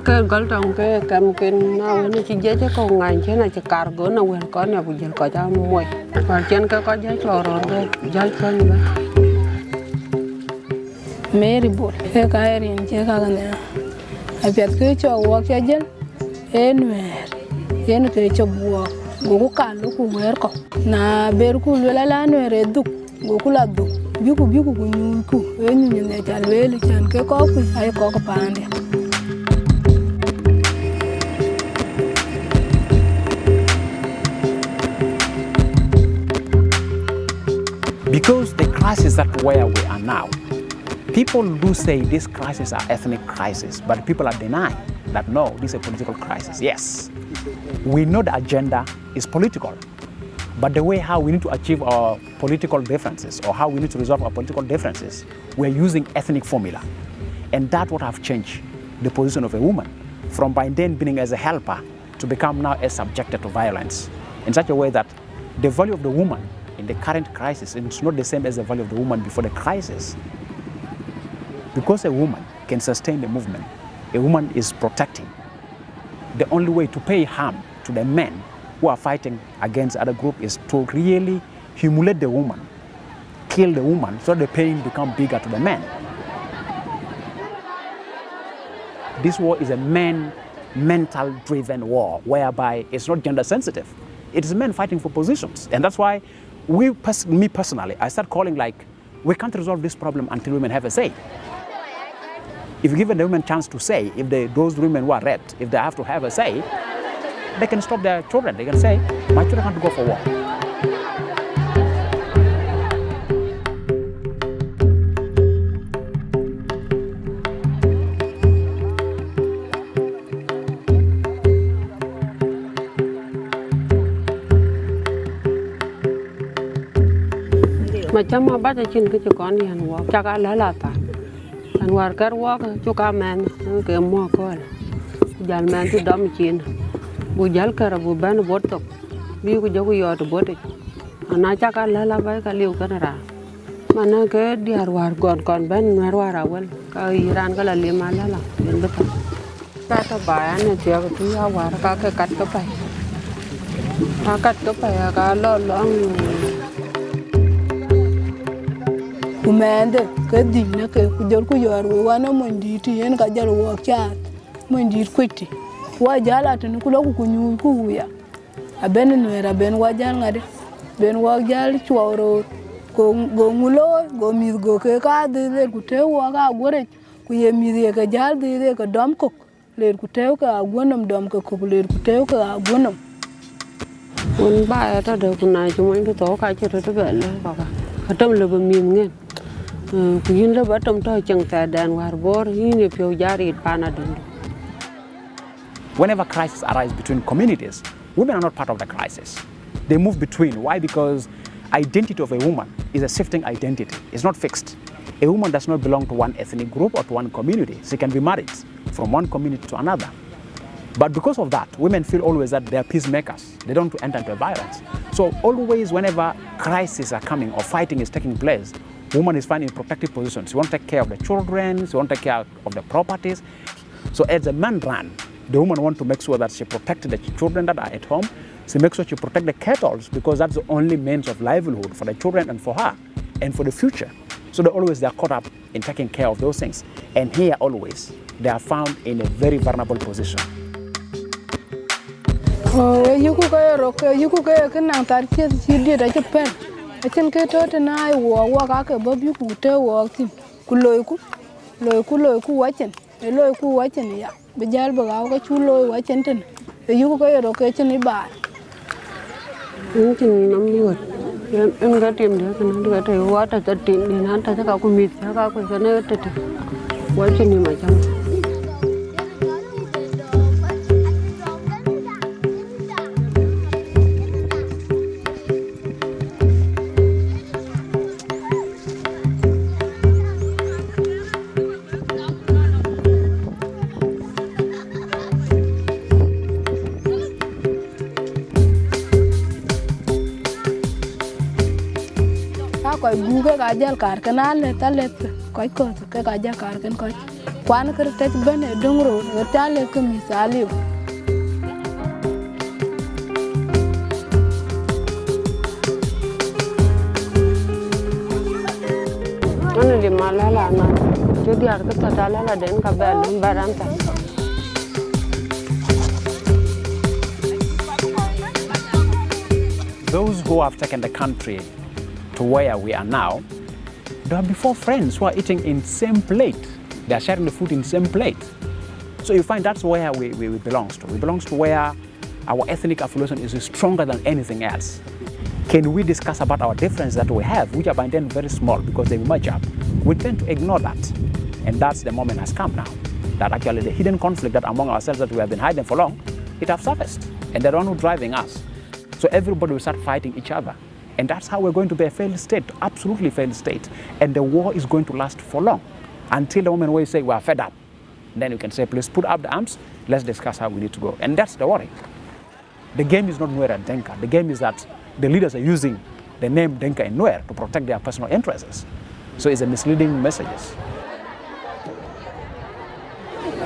Cái gol trong cái cam ken nào nó chỉ dễ cho con ngày chứ này chỉ cargo nào quên có nhà bây giờ có cho mồi còn trên cái có dễ cho rồi cái dễ cho như vậy Mary bol cái riêng chứ cái này à biết cái cho work cho dân en cái cho buộc gỗ cả lúc queer có na ber ku la no re duk gỗ la duk biku nyu ku en nyu ne cha le chan cái có ku ai có cái pande. Because the crisis that where we are now, people do say this crisis are ethnic crisis, but people are denying that no, this is a political crisis. Yes, we know the agenda is political, but the way how we need to achieve our political differences or how we need to resolve our political differences, we're using ethnic formula. And that's what have changed the position of a woman from by then being as a helper to become now as subjected to violence in such a way that the value of the woman in the current crisis is not the same as the value of the woman before the crisis. Because a woman can sustain the movement, a woman is protecting. The only way to pay harm to the men who are fighting against other group is to really humiliate the woman, kill the woman, so the pain becomes bigger to the men. This war is a mental-driven war, whereby it's not gender-sensitive. It is men fighting for positions, and that's why me personally, I start calling like, we can't resolve this problem until women have a say. If you give the women a chance to say, if those women who are raped, if they have to have a say, they can stop their children. They can say, my children have to go for war. mà chăm mà bắt trên cái chỗ con này ăn chắc ăn là ta ăn war cái war chỗ cá men cái mua coi giờ men thì đâm chín bu giờ cái bu bán bớt tục ví dụ cho cái yết bớt đấy anh chắc ăn là vậy cái liu cái nào mà nó cái đi war còn bán war awal cái Iran cái là liềm ăn là đến bớt ta bài anh này chơi cái war cái cắt cái phải cái lo Umende ke dinne ke kujor ku yor we wana monditi en ka jar wo chat mondit kwiti wa jala tin ku lo ku nyu ku ya aben nwera ben wa jal ngade ben wa jal chworo go ngulo go mi go ke ka de ku te wa ka gore ku ye mi de ka jal de ka dom ko le ku te ka gonam dom ka ku le ku te ka gonam un ba ta de ku na chu mon ku to ka che to be le ba ka tom le ba mi ngen ku yin le ba tom to chang ta dan war bor yin e pyo jari pana dun. Whenever crisis arises between communities, women are not part of the crisis. They move between. Why? Because identity of a woman is a shifting identity. It's not fixed. A woman does not belong to one ethnic group or to one community. She can be married from one community to another. But because of that, women feel always that they are peacemakers. They don't want to enter into violence. So always whenever crises are coming or fighting is taking place, woman is finding protective positions. She wants to take care of the children, she wants to take care of the properties. So as a man run, the woman wants to make sure that she protects the children that are at home. She makes sure she protects the cattle because that's the only means of livelihood for the children and for her and for the future. So they are caught up in taking care of those things. And here always, they are found in a very vulnerable position. You could go I can get out and I walk above you could tell walking. Kuloku watching, a loku watching ya. The jalba got you low watching. You go your occasion by. You and got him there and got a water that in Hunter meet watching him. gu ke ga jal kar kana le ta le ko ke ga ja kar ken ko kwan ke te ben e dongro ta le ke misali ana di malala na jadi ar ke ta la den ka bel baranta. Those who have taken the country to where we are now, they are before friends who are eating in same plate. They are sharing the food in same plate. So you find that's where we belong to. We belong to where our ethnic affiliation is stronger than anything else. Can we discuss about our differences that we have, which are by then very small because they merge up? We tend to ignore that. And that's the moment has come now. That actually the hidden conflict that among ourselves that we have been hiding for long, it has surfaced. And they're the one who's driving us. So everybody will start fighting each other. And that's how we're going to be a failed state, absolutely failed state. And the war is going to last for long, until the moment where you say we are fed up. And then you can say, please put up the arms, let's discuss how we need to go. And that's the worry. The game is not Nuer and Denka. The game is that the leaders are using the name Denka and Nuer to protect their personal interests. So it's a misleading messages.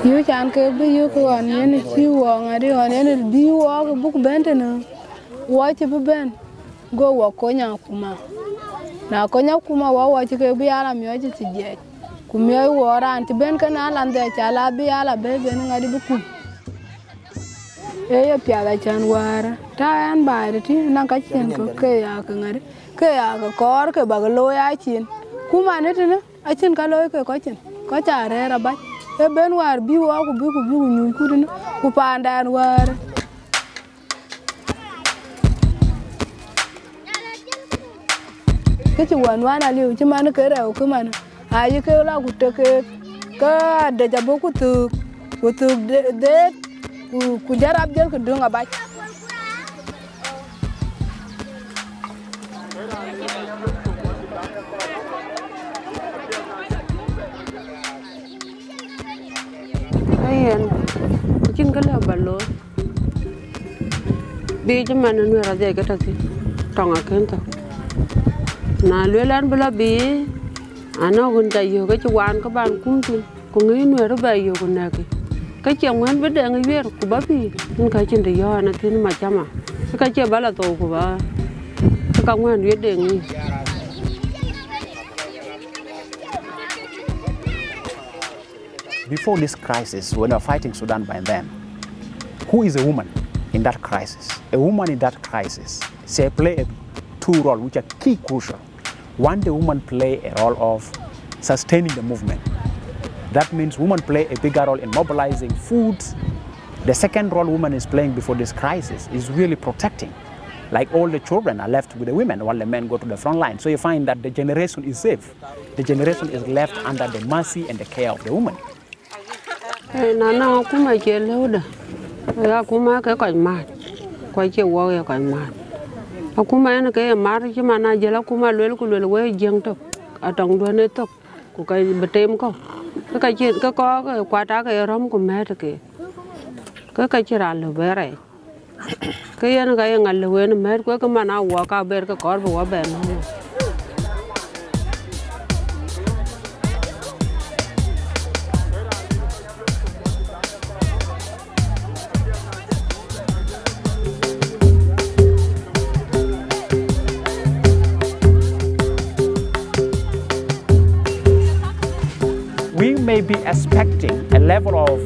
You can be you on any few on any be walk book bent watch a ben go walk konya kuma na konya kuma wa watch ke bi ala mi oji ti je kumia wora anti ben kana lande chala bi ala be ben ngadi buku e pia da chan wara ta an ba ti nan ka chen ko ke ya ka ngari ke ya ka kor ke ba lo ya chin kuma ne tene a chin ka lo ke ko chin ko cha re ra ba e ben war bi wa ku bi nyu ku din ku pandan war ke wan wana liu chi man ke ra ku man ai ke la ku te ke ka de ja bo ku tu de ku jarab jel ku dunga ba ayen chin kala ballo bi jaman nu ra de gata ti tonga kenta na lelan bla bi ana gun ta yo ke wan ka ban kum tin ko ngi nu ra ba yo ko na ke ka che ngwan be de ngi wer ku ba bi in ka chin de yo na tin ma chama ka che bala to ku ba ka ngwan we de ngi. Before this crisis, when we were fighting Sudan by then, who is a woman in that crisis? A woman in that crisis, say, play two roles which are key crucial. One, the woman play a role of sustaining the movement. That means women play a bigger role in mobilizing food. The second role woman is playing before this crisis is really protecting. Like all the children are left with the women while the men go to the front line. So you find that the generation is safe. The generation is left under the mercy and the care of the woman. Na kuma ke lauda ya kuma ka kai ma ko ke wo ya kai ma akuma yana ke ma ri ma na jela kuma lel ku lel we jeng to atong do ne to ku kai betem ko ka ke ka ko kwa ta ke rom ku me te ke ka chira le bere ke yana ga ngal le we ne me ko ka ma na wo ka ber ka kor bo be no. We may be expecting a level of,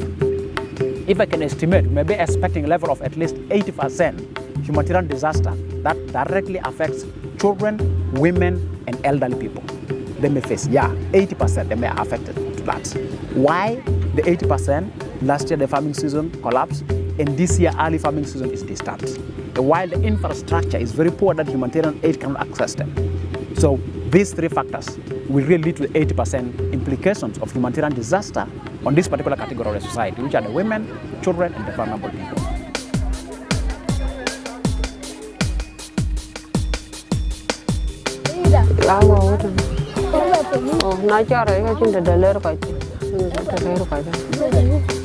if I can estimate, we may be expecting a level of at least 80% humanitarian disaster that directly affects children, women, and elderly people. They may face, 80% they may be affected to that. Why the 80%? Last year the farming season collapsed, and this year early farming season is disturbed. While the infrastructure is very poor that humanitarian aid cannot access them. So these three factors will really lead to the 80% implications of humanitarian disaster on this particular category of the society, which are the women, children, and the vulnerable people. Oh, na chara ka chin da daler ka chin da daler ka